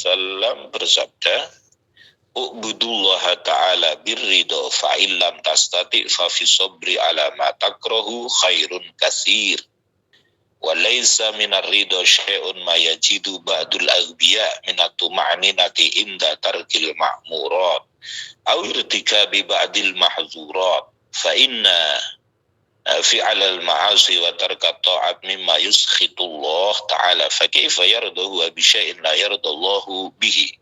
wasallam bersabda, "U'budullaha ta'ala birridha fa illam tastati' fa fi sabri ala ma takrahu khairun katsir. Wa laysa minar ridha syai'un ma yajidu ba'dul aghbiya minat tuma'ninati inda tarkil ma'murat aw irtikabi ba'dil mahzurat fa inna fi'alal ma'asi wa tarkat ta'at mimma yuskhitullah ta'ala fa kaifa yardahu bi syai'in la yardallahu bihi.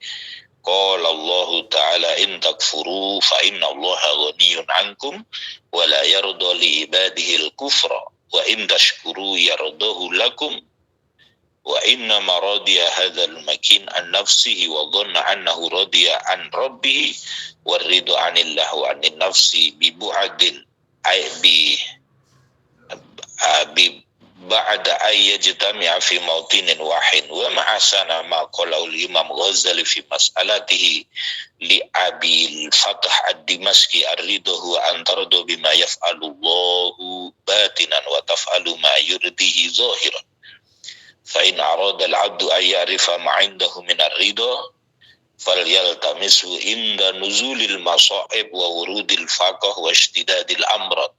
Qala Allah ta'ala in takfuru fa inna Allaha ghaniyun 'ankum wa la yarda li ibadihi al-kufra wa in tashkuru yardahu lakum wa inna ma radiya hadzal makin an nafsihi wa dhanna annahu radiya an rabbih wa ridha 'anillah wa 'anin nafsi bi bu'adil ay bi ba'da ay yajtami'a fi mawtinin wahid wa ma'asana ma qala al-imam Ghazali fi mas'alatihi li Abi al-Fath ad-Dimashqi ar-ridahu an tardu bima yaf'alu Allahu batinan wa taf'alu ma yurdihi zahiran fa in arada al-'abdu an ya'rifa ma 'indahu min ar-ridha falyaltamisu inda nuzulil masa'ib wa wurudil faqah wa ishtidadil amrad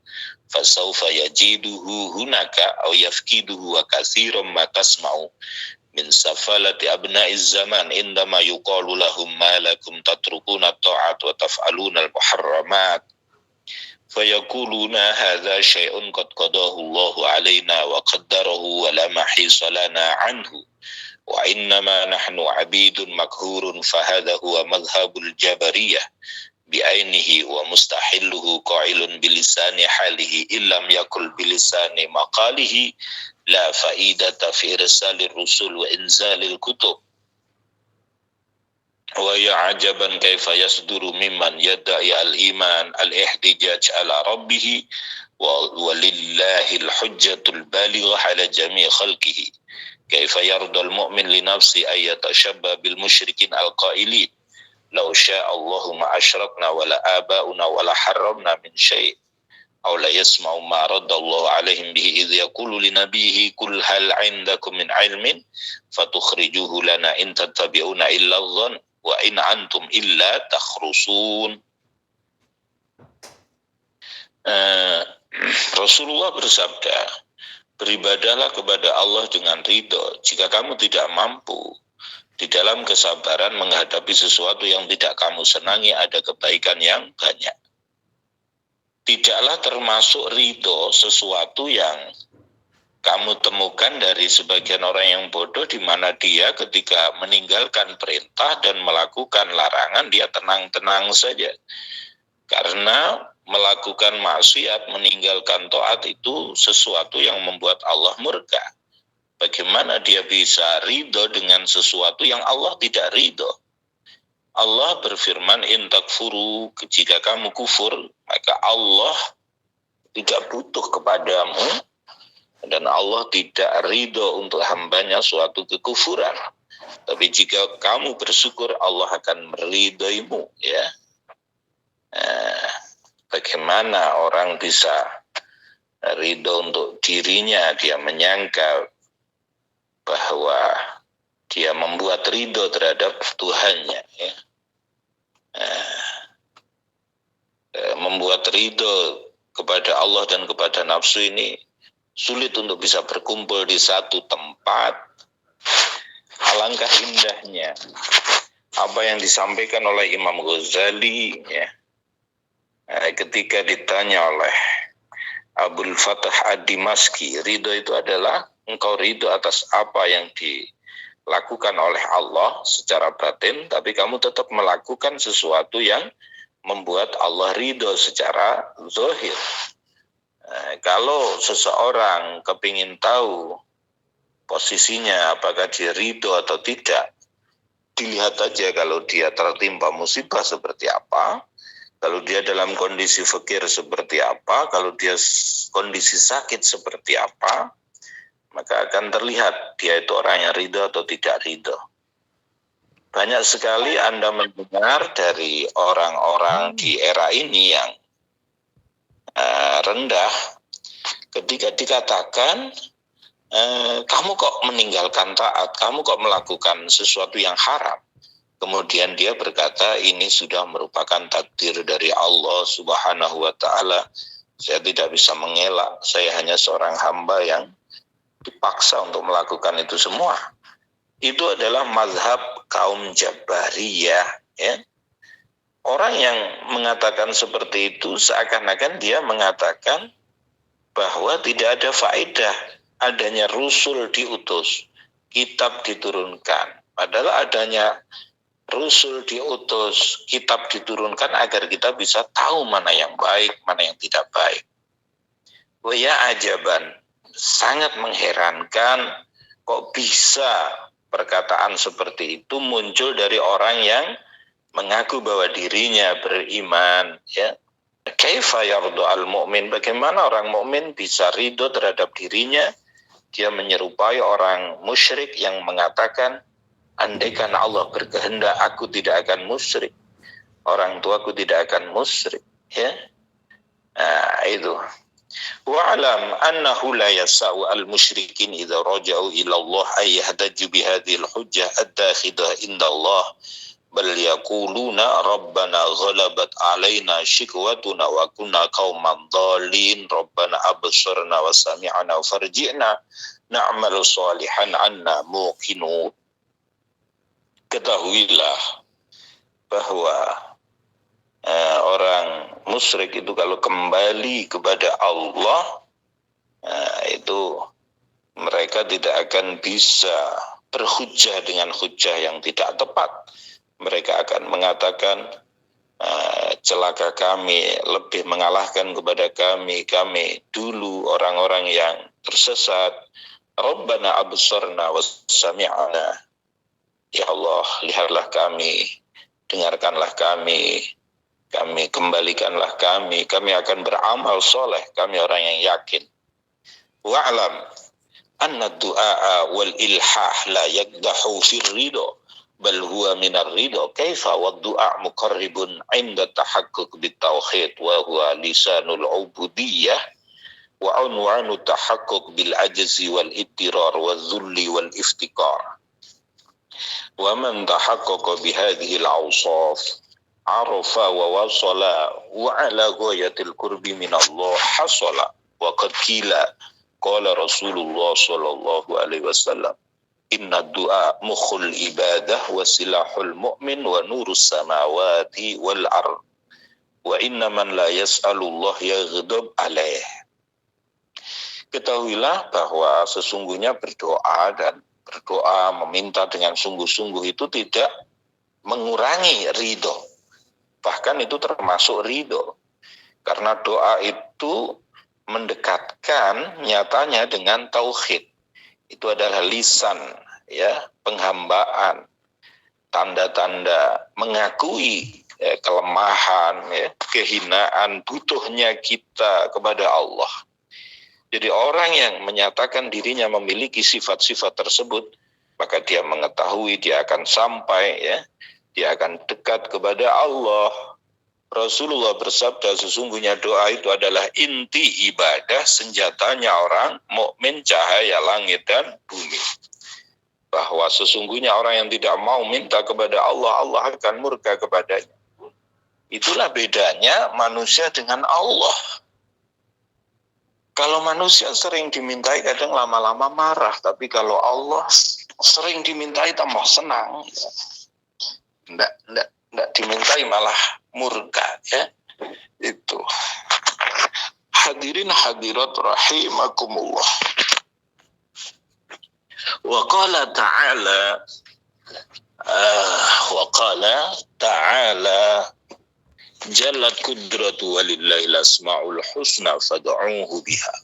fasawfa yajiduhu hunaka aw yafkiduhu wa katsiran ma tasma'u min safalati abna'iz zaman indama yuqalu lahum ma lakum tatrukuna ta'at wa taf'aluna al-muharramat fayaquluna hadza syai'un qad qadahu Allahu alaina wa qaddarahu wa la mahisa lana anhu wa innama nahnu 'abidun makhurun fa hadha huwa madhhabul jabariyah bi'ainihi wa mustahilluhu qa'ilun bilisani halihi illam yakul bilisani maqalihi la faidata fi irsalir rusul wa inzalil kutub wa ya'ajaban kaifa yasduru mimman yadda'i al-iman al-ihtijaj ala rabbih wa lillahi al-hujjatul balighah ala jami' khalqihi kaifa yardal mu'min li nafsi ay yatashabba bil musyrikin al-qailin law syaa Allahu ma asyrakna wala abauna wala harramna min syai' aw la yasma'u ma radallahu alaihim bihi idh yaqulu li nabiyhi kul hal 'indakum min 'ilmin fatukhrijuhu lana in tattabi'una illa dhann wa in antum illa takhrusun. Rasulullah bersabda, beribadahlah kepada Allah dengan ridho jika kamu tidak mampu di dalam kesabaran menghadapi sesuatu yang tidak kamu senangi ada kebaikan yang banyak. Tidaklah termasuk ridho sesuatu yang kamu temukan dari sebagian orang yang bodoh di mana dia ketika meninggalkan perintah dan melakukan larangan dia tenang-tenang saja. Karena melakukan maksiat, meninggalkan taat itu sesuatu yang membuat Allah murka. Bagaimana dia bisa ridho dengan sesuatu yang Allah tidak ridho? Allah berfirman, in takfuru, jika kamu kufur, maka Allah tidak butuh kepadamu, dan Allah tidak ridho untuk hambanya suatu kekufuran. Tapi jika kamu bersyukur, Allah akan meridhoimu. Ya. Bagaimana orang bisa ridho untuk dirinya, dia menyangka bahwa dia membuat ridho terhadap Tuhannya, ya. Membuat ridho kepada Allah dan kepada nafsu ini sulit untuk bisa berkumpul di satu tempat. Alangkah indahnya apa yang disampaikan oleh Imam Ghazali, ya, ketika ditanya oleh Abul Fath ad-Dimashqi, ridho itu adalah engkau ridho atas apa yang dilakukan oleh Allah secara batin, tapi kamu tetap melakukan sesuatu yang membuat Allah ridho secara zahir. Kalau seseorang kepingin tahu posisinya apakah dia ridho atau tidak, dilihat aja kalau dia tertimpa musibah seperti apa, kalau dia dalam kondisi fakir seperti apa, kalau dia kondisi sakit seperti apa, maka akan terlihat dia itu orang yang ridho atau tidak ridho. Banyak sekali Anda mendengar dari orang-orang di era ini yang rendah, ketika dikatakan, kamu kok meninggalkan taat, kamu kok melakukan sesuatu yang haram, Kemudian dia berkata, ini sudah merupakan takdir dari Allah Subhanahu wa ta'ala. Saya tidak bisa mengelak. Saya hanya seorang hamba yang dipaksa untuk melakukan itu semua. Itu adalah mazhab kaum Jabariyah. Ya. Orang yang mengatakan seperti itu seakan-akan dia mengatakan bahwa tidak ada faedah adanya Rasul diutus, kitab diturunkan. Padahal adanya Rasul diutus, kitab diturunkan agar kita bisa tahu mana yang baik, mana yang tidak baik. Ya ajaban, sangat mengherankan kok bisa perkataan seperti itu muncul dari orang yang mengaku bahwa dirinya beriman, ya. Kaifa yardu al-mu'min, bagaimana orang mukmin bisa ridho terhadap dirinya? Dia menyerupai orang musyrik yang mengatakan, andaikan Allah berkehendak aku tidak akan musyrik, orang tuaku tidak akan musyrik, ya. Nah, itu. Wa'alam annahu la yasa'u al-musyrikin idza raja'u ila Allah ay yahtaju bihadhihi al-hujjah ad-dakhidah inda Allah bal yaquluna rabbana ghalabat alaina shikwatuna wa kunna qauman dhalin rabbana absarna wa sami'na farji'na na'mal salihan anna muqinun. Ketahuilah bahwa orang musyrik itu kalau kembali kepada Allah, itu mereka tidak akan bisa berhujjah dengan hujjah yang tidak tepat. Mereka akan mengatakan, celaka kami, lebih mengalahkan kepada kami dulu orang-orang yang tersesat. Rabbana absarna wa sami'na. Ya Allah, lihatlah kami, dengarkanlah kami kembalikanlah kami akan beramal soleh, kami orang yang yakin. Wa'alam anna du'a wal ilhah la yakdahu fir ridho bal huwa minar ridho kaifa wa du'a muqarribun inda tahaqquq bit tauhid wa huwa lisanul ubudiyah wa unwanu tahaqquq bil ajzi wal ittirar wal dhulli wal iftikar. Wa man tahaqqaqa bihadhihi al awsaf arafa wa wasala wa ala ghayatil qurbi min Allah hasala wa qad qila qala Rasulullah sallallahu alaihi wasallam inna du'a mukhul ibadah wa silahul mu'min wa nurus samawati wal ard wa inna man la yas'alullah yaghdab alaih. Ketahuilah bahwa sesungguhnya berdoa meminta dengan sungguh-sungguh itu tidak mengurangi ridho. Bahkan itu termasuk ridho. Karena doa itu mendekatkan nyatanya dengan tauhid. Itu adalah lisan, ya, penghambaan, tanda-tanda mengakui kelemahan, ya, kehinaan, butuhnya kita kepada Allah. Jadi orang yang menyatakan dirinya memiliki sifat-sifat tersebut, maka dia mengetahui dia akan sampai, ya, dia akan dekat kepada Allah. Rasulullah bersabda, sesungguhnya doa itu adalah inti ibadah, senjatanya orang mukmin, cahaya langit dan bumi. Bahwa sesungguhnya orang yang tidak mau minta kepada Allah, Allah akan murka kepadanya. Itulah bedanya manusia dengan Allah. Kalau manusia sering dimintai kadang lama-lama marah, tapi kalau Allah sering dimintai tambah senang. Nggak dimintai malah murka, ya. Itu. Hadirin hadirat rahimakumullah. Wa qala ta'ala Jallat kudratu walillahil asma'ul husna fad'uuhu biha.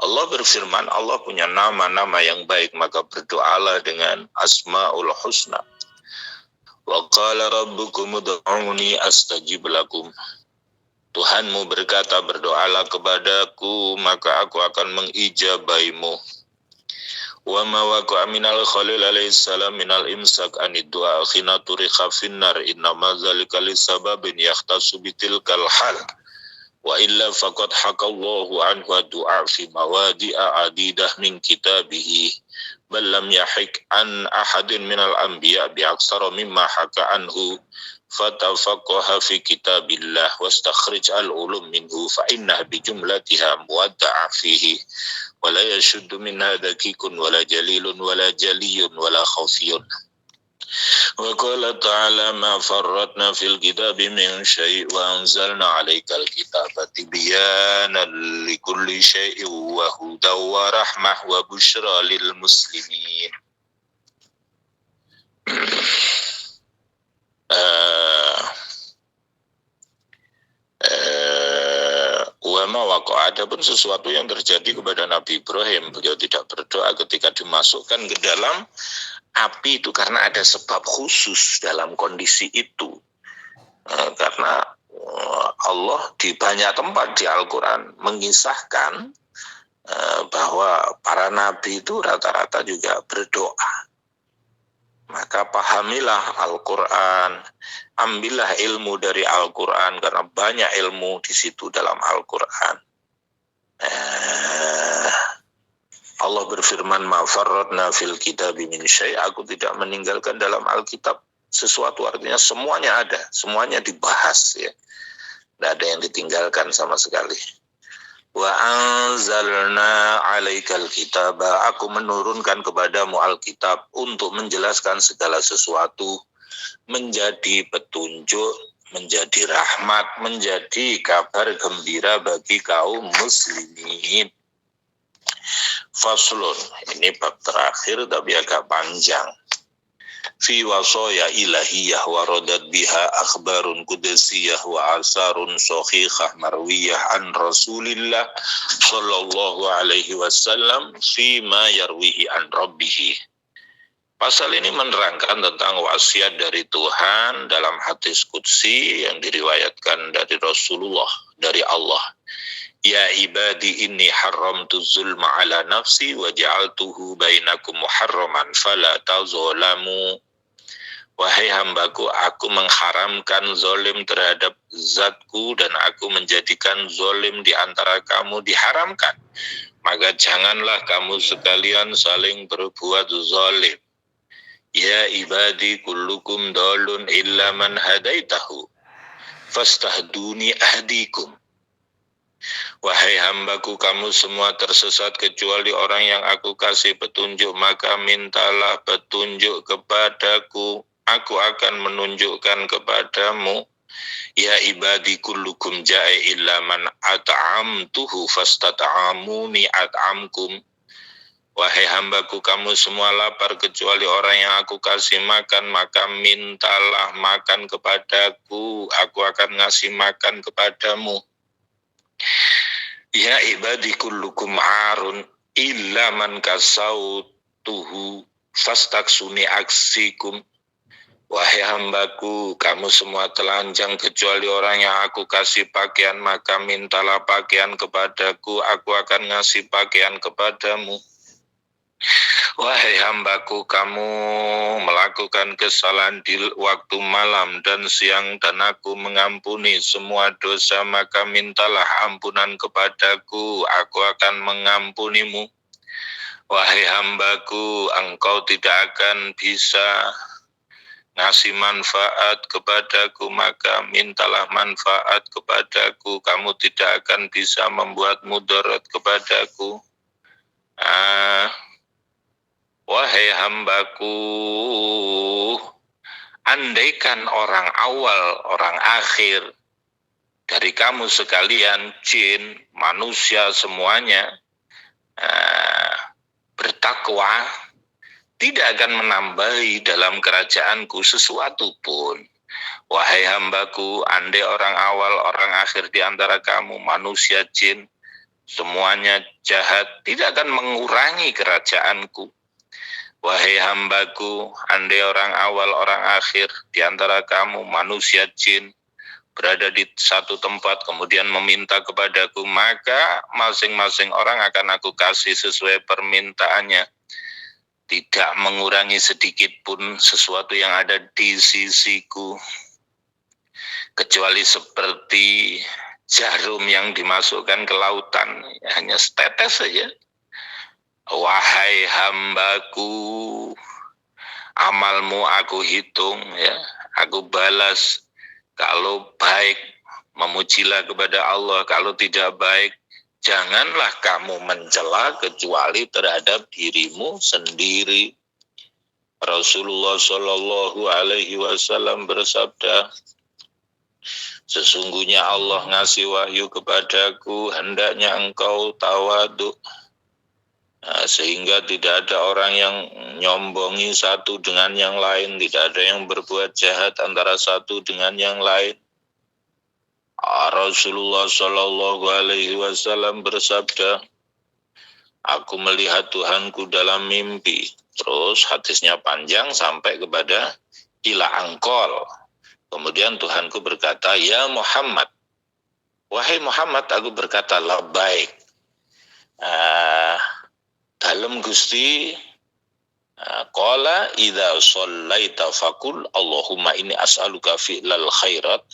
Allah berfirman, Allah punya nama-nama yang baik, maka berdoalah dengan asma'ul husna. Wa qala rabbukum ud'uuni astajib lakum. Tuhanmu berkata, berdoalah kepadaku, maka aku akan mengijabaimu. Wa ma waqa'a minal Khalil alaihi salam minal imsak anid du'a khina turikha finnar inna ma dzalika lisababin yahtasu bitilkal hal wa illa faqad hakallahu anhu du'a fi mawadi'a adidah min kitabihi bal lam yahik an ahadin minal anbiya bi aksara mimma haka anhu fatafaqaha fi kitabillah wastakhrij al-ulum minhu fa inna bi jumlatiha muwadda'a fihi wa la yashuddu minha dakikun wala jalilun wala jaliyun wala khafiyun. Wa qala ta'ala ma farratna fil kitabi min syai' wa anzalna 'alaikal kitaba tibyanan likulli syai'in wa hudaw wa rahmah wa busyra lil muslimin. Adapun sesuatu yang terjadi kepada Nabi Ibrahim, beliau tidak berdoa ketika dimasukkan ke dalam api itu karena ada sebab khusus dalam kondisi itu. Karena Allah di banyak tempat di Al-Quran mengisahkan bahwa para nabi itu rata-rata juga berdoa. Maka pahamilah Al-Quran, ambillah ilmu dari Al-Quran karena banyak ilmu di situ dalam Al-Quran. Allah berfirman, ma farratna fil kitabi min syai', aku tidak meninggalkan dalam Alkitab sesuatu, artinya semuanya ada, semuanya dibahas ya. Tidak ada yang ditinggalkan sama sekali. Wa anzalna 'alaikal kitaba, aku menurunkan kepadamu Alkitab untuk menjelaskan segala sesuatu, menjadi petunjuk, menjadi rahmat, menjadi kabar gembira bagi kaum muslimin. Faslun, ini bab terakhir tapi agak panjang. Fi wasaya ilahiyah wa radat biha akhbarun qudusiyah wa asarun sahihah marwiyah an Rasulillah sallallahu alaihi wasallam fi ma yarwihi an rabbih. Pasal ini menerangkan tentang wasiat dari Tuhan dalam hadis qudsi yang diriwayatkan dari Rasulullah, dari Allah. Ya ibadi inni haramtu zulma ala nafsi wa ja'altuhu bainakum muharraman fala tazalamu. Wahai hambaku, aku mengharamkan zolim terhadap zatku dan aku menjadikan zolim di antara kamu diharamkan. Maka janganlah kamu sekalian saling berbuat zolim. Ya ibadi kullukum dalun illa man hadaitahu fastahduni ahdikum. Wahai hambaku, kamu semua tersesat kecuali orang yang aku kasih petunjuk, maka mintalah petunjuk kepadaku, aku akan menunjukkan kepadamu. Ya ibadi kullukum ja'i illa man at'amtuhu fastat'amuni at'amkum. Wahai hambaku, kamu semua lapar kecuali orang yang aku kasih makan, maka mintalah makan kepadaku, aku akan ngasih makan kepadamu. Ya ibadi kullukum arun illa man kasautuhu fastaksuni aksikum. Wahai hambaku, kamu semua telanjang kecuali orang yang aku kasih pakaian, maka mintalah pakaian kepadaku, aku akan ngasih pakaian kepadamu. Wahai hambaku, kamu melakukan kesalahan di waktu malam dan siang dan aku mengampuni semua dosa, maka mintalah ampunan kepadaku, aku akan mengampunimu. Wahai hambaku, engkau tidak akan bisa ngasih manfaat kepadaku, maka mintalah manfaat kepadaku, kamu tidak akan bisa membuat mudarat kepadaku. Wahai hambaku, andaikan orang awal, orang akhir dari kamu sekalian, jin, manusia semuanya, bertakwa, tidak akan menambahi dalam kerajaanku sesuatu pun. Wahai hambaku, andai orang awal, orang akhir di antara kamu, manusia, jin, semuanya jahat, tidak akan mengurangi kerajaanku. Wahai hambaku, andai orang awal, orang akhir di antara kamu, manusia, jin, berada di satu tempat kemudian meminta kepadaku, maka masing-masing orang akan aku kasih sesuai permintaannya. Tidak mengurangi sedikit pun sesuatu yang ada di sisiku, kecuali seperti jarum yang dimasukkan ke lautan, hanya setetes saja. wahai hambaku, amalmu aku hitung, ya, aku balas. Kalau baik, memujilah kepada Allah. Kalau tidak baik, janganlah kamu mencela kecuali terhadap dirimu sendiri. Rasulullah Shallallahu Alaihi Wasallam bersabda, sesungguhnya Allah ngasih wahyu kepadaku, hendaknya engkau tawadu. Sehingga tidak ada orang yang nyombongi satu dengan yang lain, tidak ada yang berbuat jahat antara satu dengan yang lain. Rasulullah Shallallahu Alaihi Wasallam bersabda, aku melihat Tuhanku dalam mimpi. Terus hadisnya panjang sampai kepada ila angkol. Kemudian Tuhanku berkata, ya Muhammad, wahai Muhammad, aku berkata labbaik. Dalam Gusti qala idza shallaita faqul Allahumma inni as'aluka fi'lal khairat.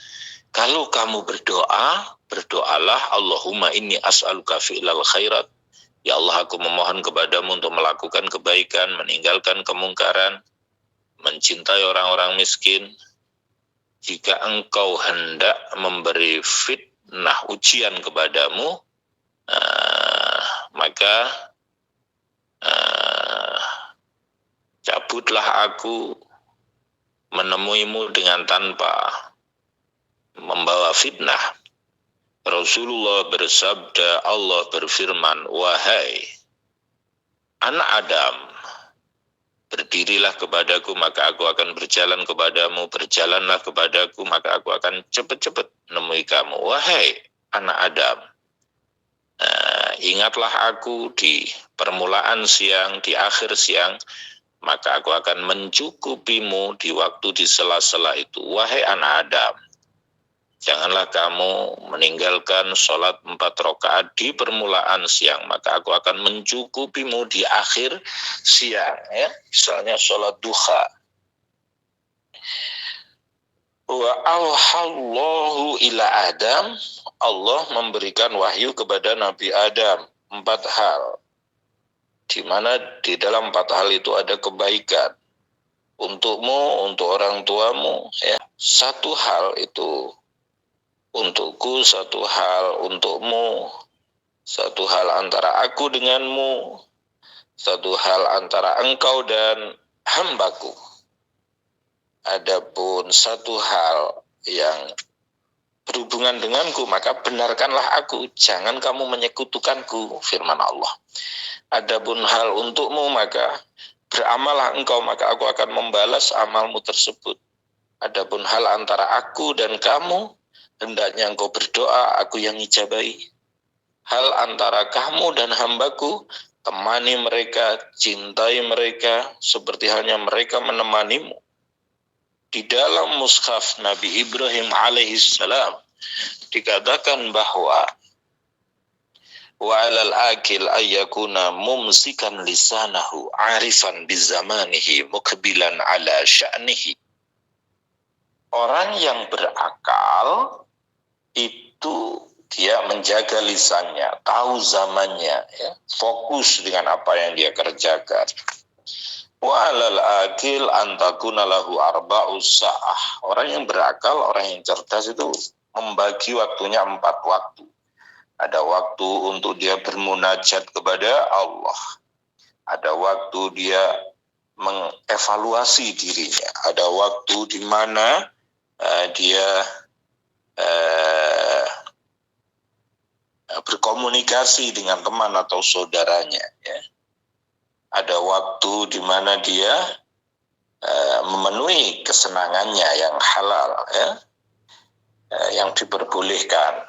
Kalau kamu berdoa, berdoalah Allahumma inni as'aluka fi'lal khairat. Ya Allah, aku memohon kepadamu untuk melakukan kebaikan, meninggalkan kemungkaran, mencintai orang-orang miskin. Jika engkau hendak memberi fitnah ujian kepadamu, maka cabutlah aku menemuimu dengan tanpa membawa fitnah. Rasulullah bersabda, Allah berfirman, wahai anak Adam, berdirilah kepadaku maka aku akan berjalan kepadamu, berjalanlah kepadaku maka aku akan cepat-cepat menemui kamu. Wahai anak Adam, ingatlah aku di permulaan siang, di akhir siang, maka aku akan mencukupimu di waktu di sela-sela itu. Wahai anak Adam, janganlah kamu meninggalkan sholat 4 rakaat di permulaan siang, maka aku akan mencukupimu di akhir siang. Ya, misalnya sholat duha. Wa auhallahu ila Adam, Allah memberikan wahyu kepada Nabi Adam 4 hal, di mana di dalam 4 hal itu ada kebaikan untukmu, untuk orang tuamu. Ya, 1 hal itu untukku, 1 hal untukmu, 1 hal antara aku denganmu, 1 hal antara engkau dan hambaku. Adapun 1 hal yang berhubungan denganku, maka benarkanlah aku, jangan kamu menyekutukanku, firman Allah. Adapun hal untukmu, maka beramallah engkau, maka aku akan membalas amalmu tersebut. Adapun hal antara aku dan kamu, hendaknya engkau berdoa, aku yang ijabahi. Hal antara kamu dan hambaku, temani mereka, cintai mereka, seperti halnya mereka menemanimu. Di dalam mushaf Nabi Ibrahim alaihissalam dikatakan bahwa wa alal akil ayyakuna mumsikan lisanahu arifan bizamanihi mukbilan ala sya'nihi. Orang yang berakal itu dia menjaga lisannya, tahu zamannya, ya, fokus dengan apa yang dia kerjakan. Wa alal akil antakuna lahu arba'u sa'ah. Orang yang berakal, orang yang cerdas itu membagi waktunya 4 waktu. Ada waktu untuk dia bermunajat kepada Allah. Ada waktu dia mengevaluasi dirinya. Ada waktu di mana dia berkomunikasi dengan teman atau saudaranya. Ya. Ada waktu di mana dia memenuhi kesenangannya yang halal, ya, yang diperbolehkan.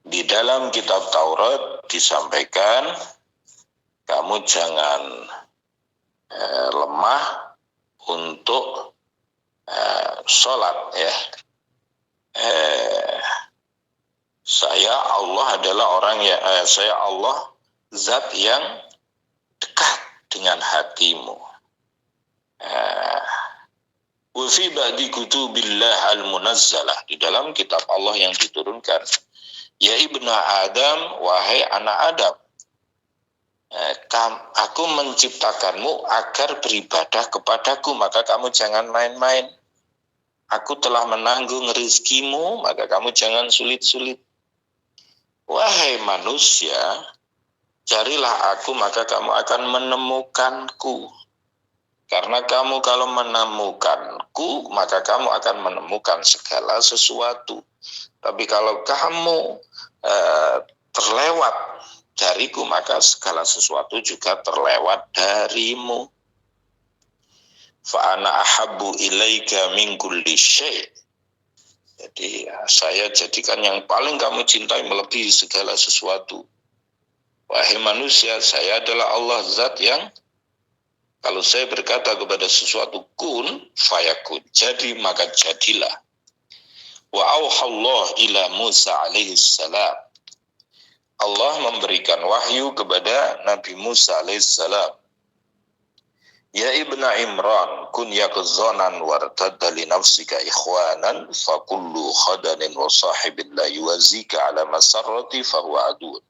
Di dalam kitab Taurat disampaikan, kamu jangan lemah untuk sholat. Ya. Saya Allah adalah orang yang saya Allah zat yang dekat dengan hatimu. Wa fi ba'di kutubillah al-munazzalah, di dalam kitab Allah yang diturunkan. Ya ibnu Adam, wahai anak Adam. Aku menciptakanmu agar beribadah kepadaku, maka kamu jangan main-main. Aku telah menanggung rizkimu, maka kamu jangan sulit-sulit. Wahai manusia, carilah aku, maka kamu akan menemukanku. Karena kamu kalau menemukanku, maka kamu akan menemukan segala sesuatu. Tapi kalau kamu terlewat dariku, maka segala sesuatu juga terlewat darimu. Fa ana ahabbu ilaika min kulli syai'. Jadi saya jadikan yang paling kamu cintai melebihi segala sesuatu. Wahai manusia, saya adalah Allah zat yang kalau saya berkata kepada sesuatu kun fayakun, jadi maka jadilah. Wa auhallahu ila Musa alaihi salam. Allah memberikan wahyu kepada Nabi Musa alaihissalam. Ya ibna Imran, kun yakzonan wartadda li nafsika ikhwanan, fakullu khadanin wa sahibin la yuwazika ala masarrati fahuwa adun.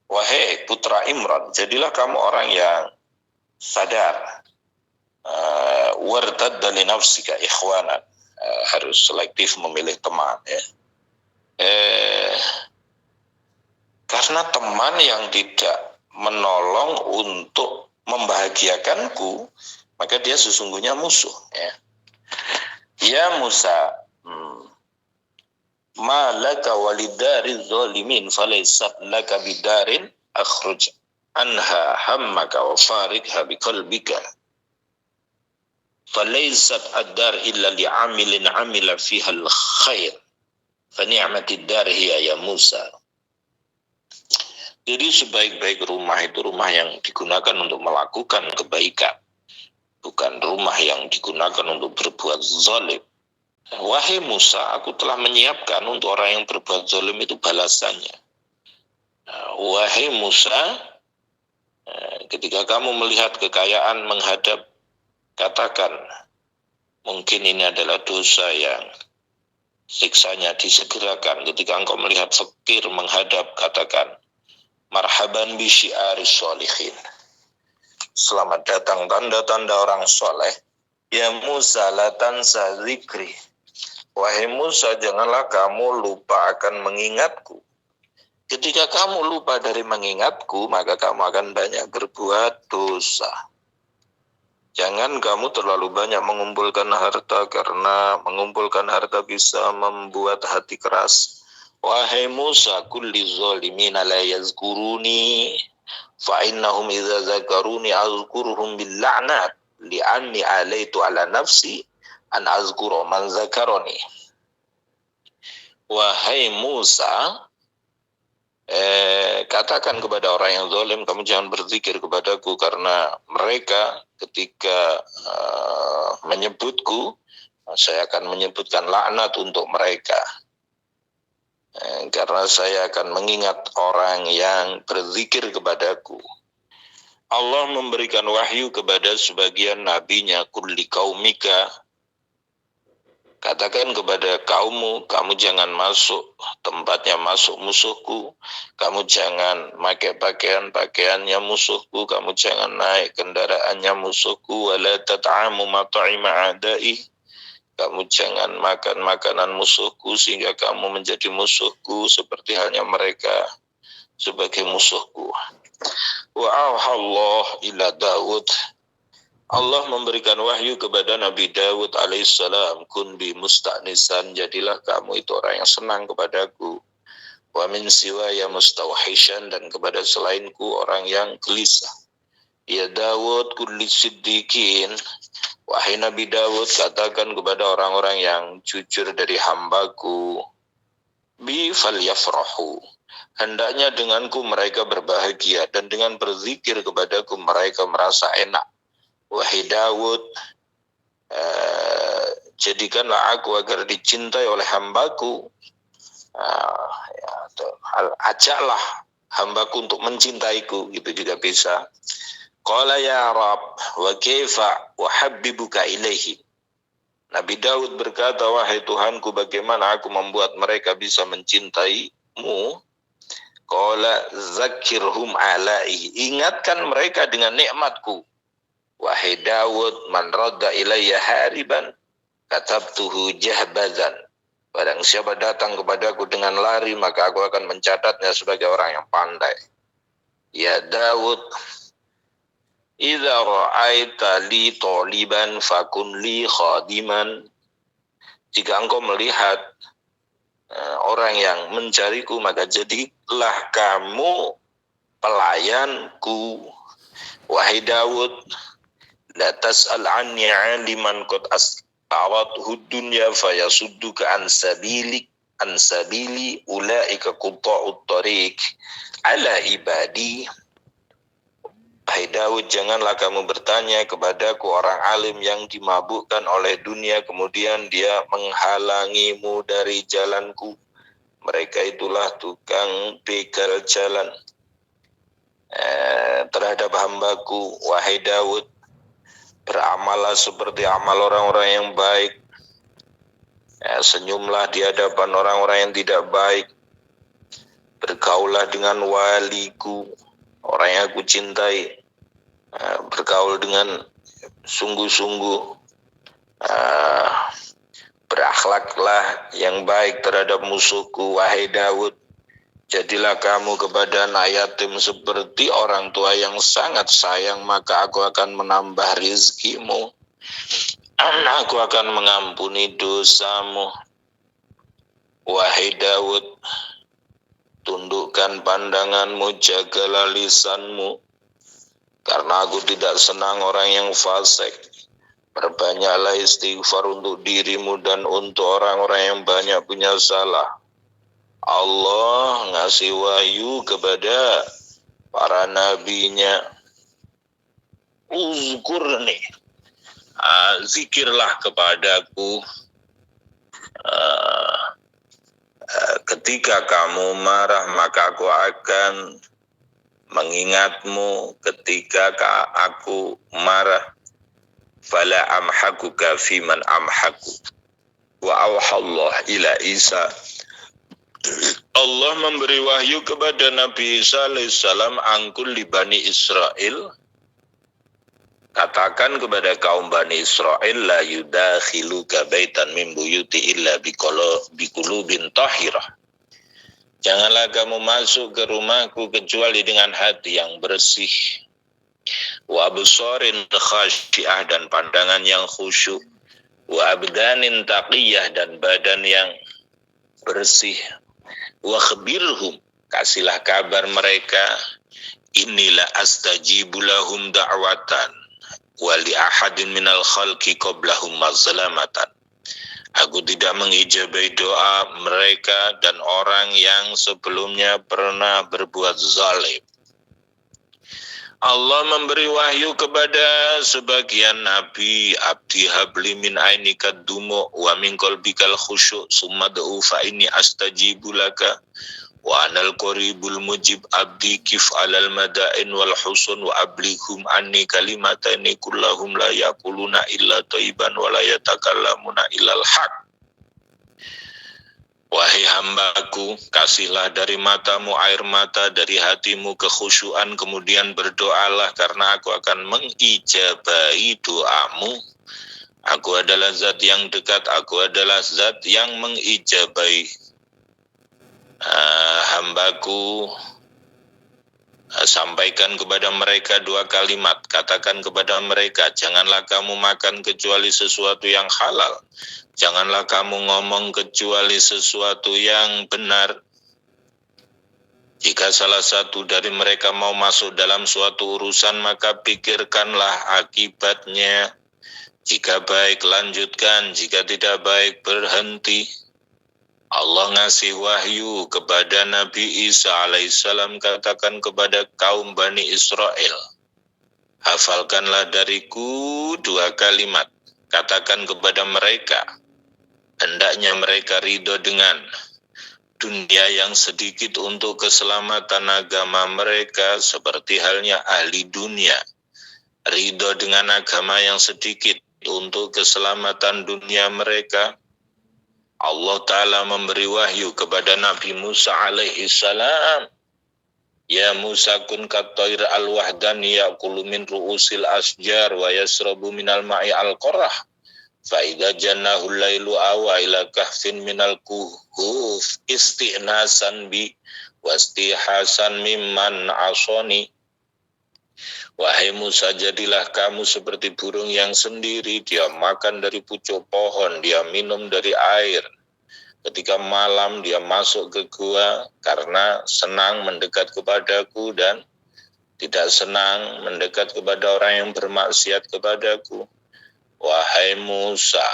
Wahai putra Imran, jadilah kamu orang yang sadar. Wartadda li nafsika ikhwanan. Harus selektif memilih teman. Ya. Karena teman yang tidak menolong untuk membahagiakanku, maka dia sesungguhnya musuh. Ya Musa, ma laka walidari zalimin falaysat laka bidarin akhruj anha hammaka wa farikha biqalbika falaysat ad-dar illa li'amilin amila fiha al-khair fa ni'matid dar hiya ya Musa. Jadi sebaik-baik rumah itu rumah yang digunakan untuk melakukan kebaikan, bukan rumah yang digunakan untuk berbuat zalim. Wahai Musa, aku telah menyiapkan untuk orang yang berbuat zalim itu balasannya. Wahai Musa, ketika kamu melihat kekayaan menghadap, katakan, mungkin ini adalah dosa yang siksanya disegerakan. Ketika engkau melihat fakir menghadap, katakan, marhaban bi syi'aris sholihin. Selamat datang tanda-tanda orang soleh. Ya Musa la tansa zikri. Wahai Musa, janganlah kamu lupa akan mengingatku. Ketika kamu lupa dari mengingatku, maka kamu akan banyak berbuat dosa. Jangan kamu terlalu banyak mengumpulkan harta, karena mengumpulkan harta bisa membuat hati keras. Wahai Musa, kulli zalimina la yazkuruni fa innahum idza zakaruni azkuruhum bil la'nat li'anni alaitu ala nafsi an azkura man zakaroni. Wahai Musa, katakan kepada orang yang zalim, kamu jangan berzikir kepadaku, karena mereka ketika menyebutku, saya akan menyebutkan laknat untuk mereka. Karena saya akan mengingat orang yang berzikir kepadaku. Allah memberikan wahyu kepada sebagian nabinya, kulli kaumika, katakan kepada kaummu, kamu jangan masuk tempatnya masuk musuhku, kamu jangan pakai pakaiannya musuhku, kamu jangan naik kendaraannya musuhku, wala tat'amu mat'ima a'da'i, kamu jangan makan makanan musuhku sehingga kamu menjadi musuhku seperti halnya mereka sebagai musuhku. Wa auhallahu ila Daud. Allah memberikan wahyu kepada Nabi Daud alaihissalam, kun bi musta'nisan, jadilah kamu itu orang yang senang kepadaku. Wa min siwaya mustawhishan, dan kepada selainku orang yang gelisah. Ya Daud kulli siddiqin. Wahai Nabi Daud, katakan kepada orang-orang yang jujur dari hambaku, bi falyafrahu, hendaknya denganku mereka berbahagia, dan dengan berzikir kepadaku mereka merasa enak. Wahai Daud, jadikanlah aku agar dicintai oleh hambaku. Ajaklah hambaku untuk mencintaiku, itu juga bisa. Qala ya Rab, wa kaifa uhabbibuka ilaihi. Nabi Daud berkata, wahai Tuhanku, bagaimana aku membuat mereka bisa mencintaimu? Qala zakirhum alaihi, ingatkan mereka dengan nikmatku. Wahai Daud, man radda ilayya hariban katabtuhu jahbazan. Barang siapa datang kepadaku dengan lari, maka aku akan mencatatnya sebagai orang yang pandai. Ya Daud, idza ra'aita li taliban fakun li khadiman. Jika engkau melihat orang yang mencariku, maka jadilah kamu pelayanku. Wahai Daud, la tas'al anni 'aliman qad as'arathu dunya fayasudduka an sabili ulaika qutta'ut tariq ala ibadi. Hai Daud, janganlah kamu bertanya kepadaku orang alim yang dimabukkan oleh dunia, kemudian dia menghalangimu dari jalanku. Mereka itulah tukang begal jalan terhadap hambaku. Wahai Daud, beramallah seperti amal orang-orang yang baik. Senyumlah di hadapan orang-orang yang tidak baik. Bergaullah dengan waliku, orang yang aku cintai. Bergaul dengan sungguh-sungguh. Berakhlaklah yang baik terhadap musuhku. Wahai Daud, jadilah kamu kepada anak yatim seperti orang tua yang sangat sayang, maka aku akan menambah rizkimu. Aku akan mengampuni dosamu. Wahai Daud, tundukkan pandanganmu, jagalah lisanmu, karena aku tidak senang orang yang fasik. Perbanyaklah istighfar untuk dirimu dan untuk orang-orang yang banyak punya salah. Allah ngasih wahyu kepada para nabinya. Uzkurni, zikirlah kepadaku ketika kamu marah, maka aku akan mengingatmu ketika aku marah. Fala amhakuka fiman amhaku. Wa awhallah ila Isa. Allah memberi wahyu kepada Nabi Isa alaihissalam, angkul li Bani Israel. Katakan kepada kaum Bani Israel, la yudakhiluka baitan min buyuti illa biqulubin tahirah. Janganlah kamu masuk ke rumahku kecuali dengan hati yang bersih. Wa absarin khasyiah, dan pandangan yang khusyuk. Wa abdanin taqiyah, dan badan yang bersih. Wa khbirhum, kasihlah kabar mereka, inilah astajibu lahum da'watan wa li ahadin minal khalqi qablahum mazlamatan. Aku tidak mengijabai doa mereka dan orang yang sebelumnya pernah berbuat zalim. Allah memberi wahyu kepada sebagian nabi, abdi habli min ainika dumu wa min qalbikal khusyuk summa du'u fa inni astajibu laka wa anal qaribul mujib abdi kif alal madain wal husun wa ablighum anni kalimatani kullahum la yaquluna illa thayyiban wa la yatakallamuna illal haq. Wahai hambaku, kasihlah dari matamu air mata, dari hatimu kekhusyuan, kemudian berdoalah, karena aku akan mengijabahi doamu. Aku adalah zat yang dekat, aku adalah zat yang mengijabahi hambaku. Sampaikan kepada mereka dua kalimat. Katakan kepada mereka, janganlah kamu makan kecuali sesuatu yang halal. Janganlah kamu ngomong kecuali sesuatu yang benar. Jika salah satu dari mereka mau masuk dalam suatu urusan, maka pikirkanlah akibatnya. Jika baik, lanjutkan. Jika tidak baik, berhenti. Allah ngasih wahyu kepada Nabi Isa alaihissalam, katakan kepada kaum Bani Israel, hafalkanlah dariku dua kalimat. Katakan kepada mereka, hendaknya mereka ridho dengan dunia yang sedikit untuk keselamatan agama mereka, seperti halnya ahli dunia ridho dengan agama yang sedikit untuk keselamatan dunia mereka. Allah Ta'ala memberi wahyu kepada Nabi Musa alaihi salam, Ya Musa kun katoir al-wahdani ya'kulu min ru'usil asjar wa yasrabu minal ma'i al-qorah. Fa'idha jannahul laylu awa ila kahfin minal kuhuf istihnasan bi wastihasan mimman asoni. Wahai Musa, jadilah kamu seperti burung yang sendiri, dia makan dari pucuk pohon, dia minum dari air. Ketika malam dia masuk ke gua karena senang mendekat kepadaku dan tidak senang mendekat kepada orang yang bermaksiat kepadaku. Wahai Musa,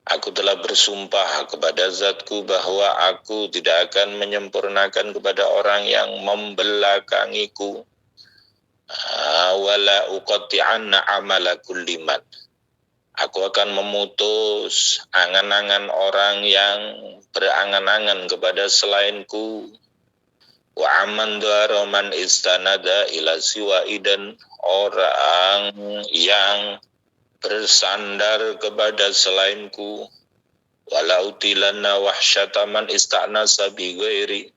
aku telah bersumpah kepada zatku bahwa aku tidak akan menyempurnakan kepada orang yang membelakangiku. Wala uqati'anna amala kulli man. Aku akan memutus angan-angan orang yang berangan-angan kepada selainku. Wa aman daraman istanada ila siwaidan, orang yang bersandar kepada selainku. Walau tilanna wahsyataman istanasa bi ghairi,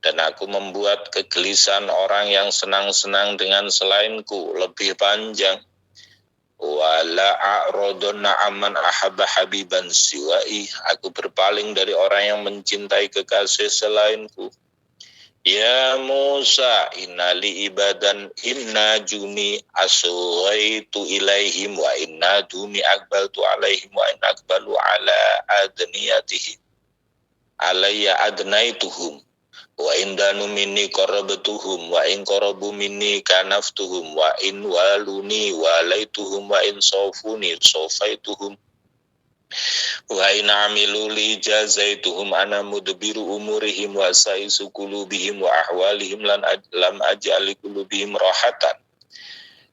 dan aku membuat kegelisahan orang yang senang-senang dengan selainku lebih panjang. Wala a'raduna amman ahabba habiban siwai, aku berpaling dari orang yang mencintai kekasih selainku. Ya Musa, innali ibadan inna juni asghaitu ilaihim wa inna duni akbaltu alaihim wa inna akbalu ala adniyatihim alayya adnaituhum wa indanu minni qarabtuhum wa in qarabu minni kanaftuhum wa in waluni walaituhum wa in sawfuni safaituhum wa in amilu li jazaituhum ana mudbiru umurihim wa saisu qulubihim wa ahwalihim lam aj'al qulubihim rahatan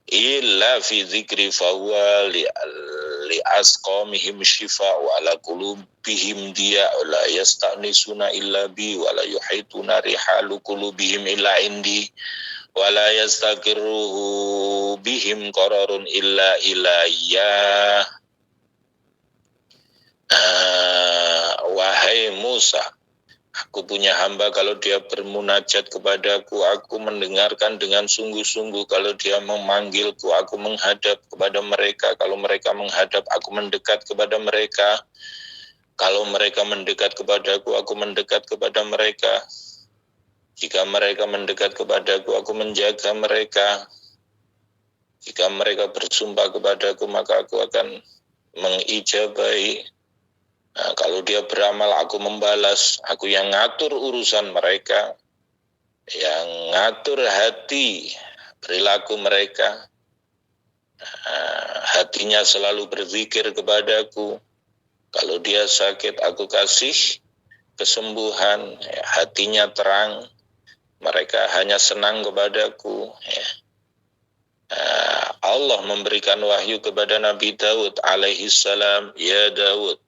illa fi dzikri fahuwa li asqamihim shifa'u ala qulubihim dia la yastanisuna illa bi wa la yuhituna rihalu qulubihim illa indi wa la yastaqirruhu bihim qararun illa ilayya. Wahai Musa, aku punya hamba, kalau dia bermunajat kepadaku, aku mendengarkan dengan sungguh-sungguh. Kalau dia memanggilku, aku menghadap kepada mereka. Kalau mereka menghadap, aku mendekat kepada mereka. Kalau mereka mendekat kepadaku, aku mendekat kepada mereka. Jika mereka mendekat kepadaku, aku menjaga mereka. Jika mereka bersumpah kepadaku, maka aku akan mengijabahi. Nah, kalau dia beramal, aku membalas. Aku yang ngatur urusan mereka, yang ngatur hati perilaku mereka. Hatinya selalu berzikir kepadaku. Kalau dia sakit, aku kasih kesembuhan. Hatinya terang, mereka hanya senang kepadaku. Allah memberikan wahyu kepada Nabi Daud alaihi salam. Ya Daud,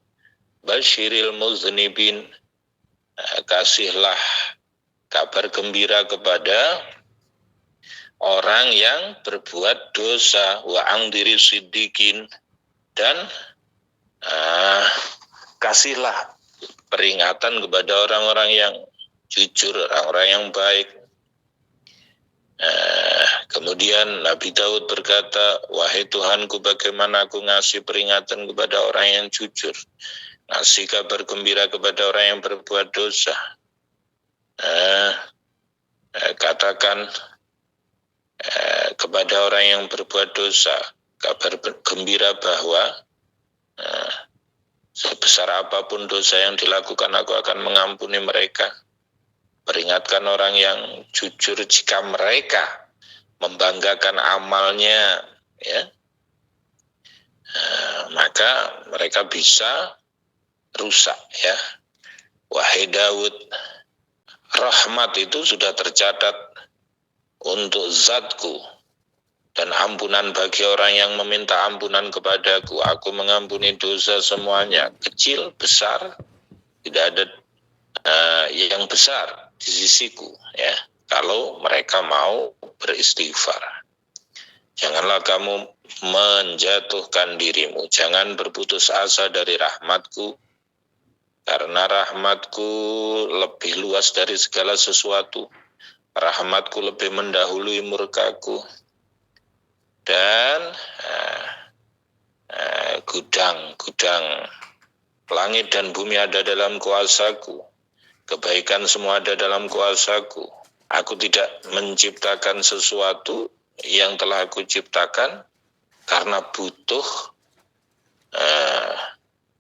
Bashiril muznibin, kasihlah kabar gembira kepada orang yang berbuat dosa. Wa angdiri siddiqin, dan kasihlah peringatan kepada orang-orang yang jujur, orang-orang yang baik. Kemudian Nabi Daud berkata, wahai Tuhanku, bagaimana aku ngasih peringatan kepada orang yang jujur, ngasih kabar gembira kepada orang yang berbuat dosa. Katakan kepada orang yang berbuat dosa kabar gembira bahwa sebesar apapun dosa yang dilakukan, aku akan mengampuni mereka. Peringatkan orang yang jujur, jika mereka membanggakan amalnya, maka mereka bisa rusak, ya. Wahai Daud, rahmat itu sudah tercatat untuk zatku, dan ampunan bagi orang yang meminta ampunan kepadaku. Aku mengampuni dosa semuanya, kecil, besar, tidak ada yang besar di sisiku, ya, kalau mereka mau beristighfar. Janganlah kamu menjatuhkan dirimu, jangan berputus asa dari rahmatku. karena rahmatku lebih luas dari segala sesuatu. Rahmatku lebih mendahului murkaku. Dan gudang langit dan bumi ada dalam kuasaku. Kebaikan semua ada dalam kuasaku. Aku tidak menciptakan sesuatu yang telah aku ciptakan karena butuh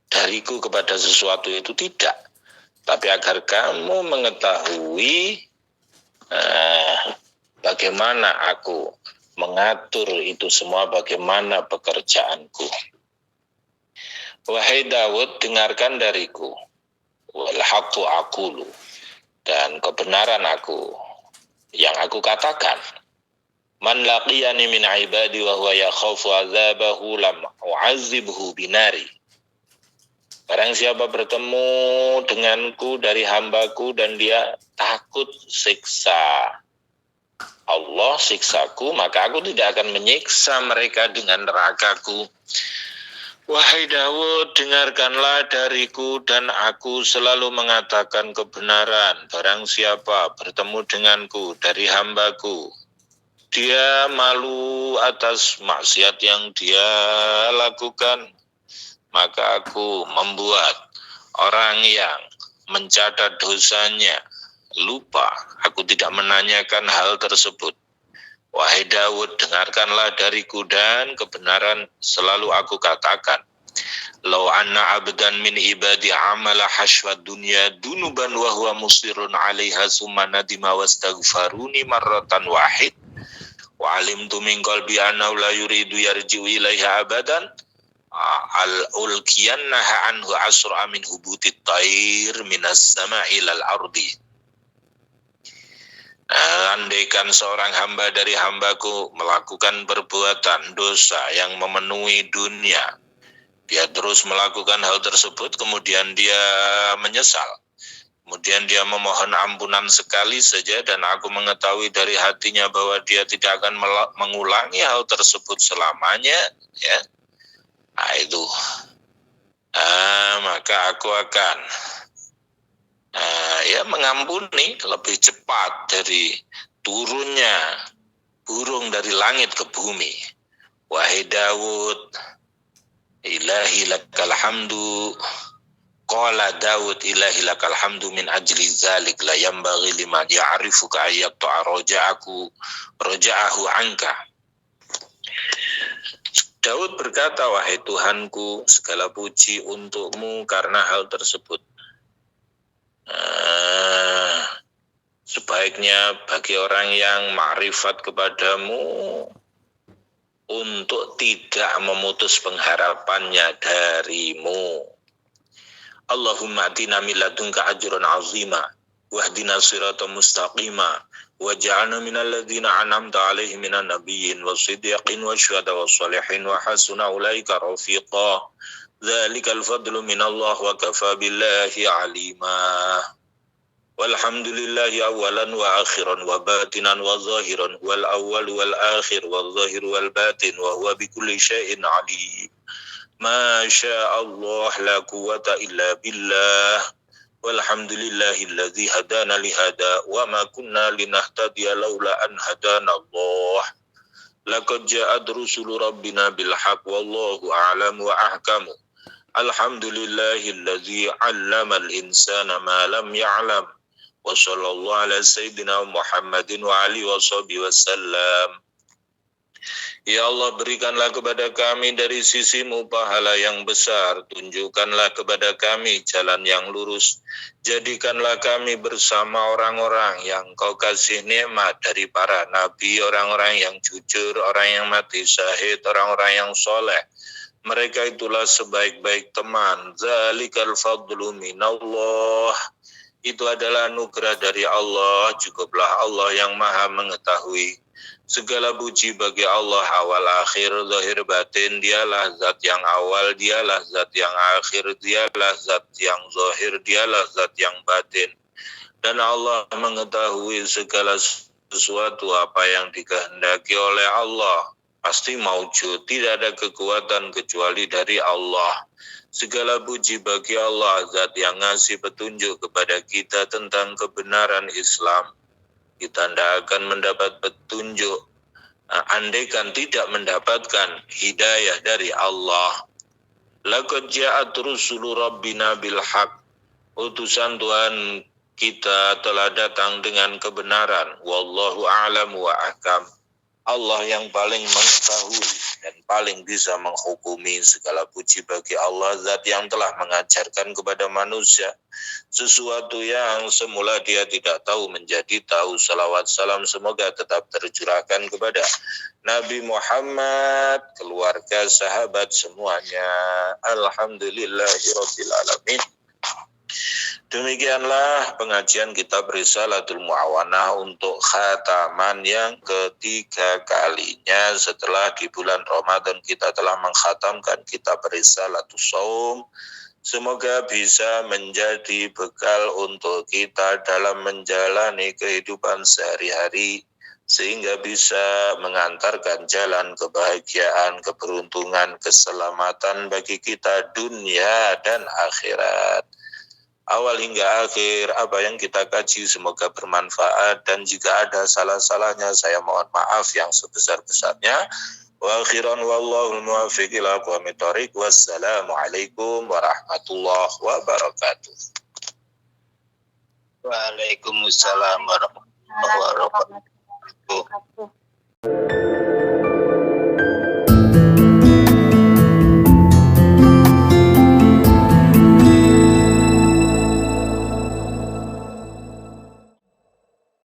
dariku kepada sesuatu itu, tidak. Tapi agar kamu mengetahui bagaimana aku mengatur itu semua, bagaimana pekerjaanku. Wahai Daud, dengarkan dariku. Wal haqqu aqulu, dan kebenaran aku yang aku katakan. Man laqiyani min ibadi wa huwa yakhafu azabahu lam u'azzibhu binari. Barang siapa bertemu denganku dari hambaku dan dia takut siksa Allah, siksaku, maka aku tidak akan menyiksa mereka dengan nerakaku. Wahai Daud, dengarkanlah dariku dan aku selalu mengatakan kebenaran. Barang siapa bertemu denganku dari hambaku, dia malu atas maksiat yang dia lakukan, maka aku membuat orang yang mencatat dosanya lupa. Aku tidak menanyakan hal tersebut. Wahai Daud, dengarkanlah dariku dan kebenaran selalu aku katakan. Lau anna abdan min ibadi amala hashwad dunya dunuban wa huwa musirun 'alaiha summa nadima wastaghfaruni marratan wahid wa alimtu min qalbi annahu la yuridu yarji'u ilaiha abadan al-ulqiyannaha anhu asra min hubutit tair minas sama'i ilal ardi. Andaikan seorang hamba dari hambaku melakukan perbuatan dosa yang memenuhi dunia, dia terus melakukan hal tersebut, kemudian dia menyesal, kemudian dia memohon ampunan sekali saja, dan aku mengetahui dari hatinya bahwa dia tidak akan mengulangi hal tersebut selamanya, ya. Itu maka aku akan mengampuni lebih cepat dari turunnya burung dari langit ke bumi. Wahai Daud, ilahi lakal hamdu. Qala Daud ilahi lakal hamdu min ajli zalik la yambaghi liman ya'rifuka ayyaqta'a roja'ahu anka. Daud berkata, wahai Tuhanku, segala puji untukmu karena hal tersebut. Sebaiknya bagi orang yang ma'rifat kepadamu untuk tidak memutus pengharapannya darimu. Allahumma atina min ladunka ajran azima wahdina siratan mustaqima waj'alna minal ladzina an'amta 'alaihim minan nabiyyin was-siddiqin wasyuhada was-shalihin wa hasuna ulaika rafiqa. Dzalikal fadlu minallah wa kafa billahi 'alima. Walhamdulillahi awalan wa akhiran wa batinan wa zahiran wal awwal wal akhir wal zahir wal batin wa huwa bikulli syai'in 'alim. Ma sya'allah la quwwata illa billah. Walhamdulillahilladzi hadana li hada wa ma kunna linahtadiya laula an hadana Allah. Laqad ja'at rusulu rabbina bil haqq wallahu a'lam wa ahkamu. Alhamdulillahilladzi 'allama al-insana ma lam ya'lam. Wa sallallahu ala sayyidina Muhammadin wa alihi wa sahbihi wasallam. Ya Allah, berikanlah kepada kami dari sisi-Mu pahala yang besar, tunjukkanlah kepada kami jalan yang lurus, jadikanlah kami bersama orang-orang yang Kau kasih nikmat dari para nabi, orang-orang yang jujur, orang yang mati syahid, orang-orang yang soleh. Mereka itulah sebaik-baik teman. Zalikal fadlu minallah. Itu adalah anugerah dari Allah, cukuplah Allah yang maha mengetahui. Segala puji bagi Allah awal akhir zahir batin, dialah zat yang awal, dialah zat yang akhir, dialah zat yang zahir, dialah zat yang batin. Dan Allah mengetahui segala sesuatu apa yang dikehendaki oleh Allah. Pasti maujud, tidak ada kekuatan kecuali dari Allah. Segala puji bagi Allah, Zat yang ngasih petunjuk kepada kita tentang kebenaran Islam. Kita tidak akan mendapat petunjuk andaikan tidak mendapatkan hidayah dari Allah. Laqad ja'at rusulu rabbina bil haq. Utusan Tuhan kita telah datang dengan kebenaran. Wallahu a'lam wa ahkam. Allah yang paling mengetahui dan paling bisa menghukumi. Segala puji bagi Allah, Zat yang telah mengajarkan kepada manusia sesuatu yang semula dia tidak tahu menjadi tahu. Salawat salam semoga tetap tercurahkan kepada Nabi Muhammad, keluarga, sahabat semuanya. Alhamdulillahirabbil alamin. Demikianlah pengajian kitab Risalatul Mu'awanah untuk khataman yang ketiga kalinya setelah di bulan Ramadan kita telah mengkhatamkan kitab Risalatul Shaum. Semoga bisa menjadi bekal untuk kita dalam menjalani kehidupan sehari-hari sehingga bisa mengantarkan jalan kebahagiaan, keberuntungan, keselamatan bagi kita dunia dan akhirat. Awal hingga akhir apa yang kita kaji semoga bermanfaat, dan jika ada salah-salahnya saya mohon maaf yang sebesar-besarnya. Wa akhiran wallahul muwaffiq ila aqwamit thoriq. Wassalamualaikum warahmatullahi wabarakatuh. Waalaikumsalam warahmatullahi wabarakatuh.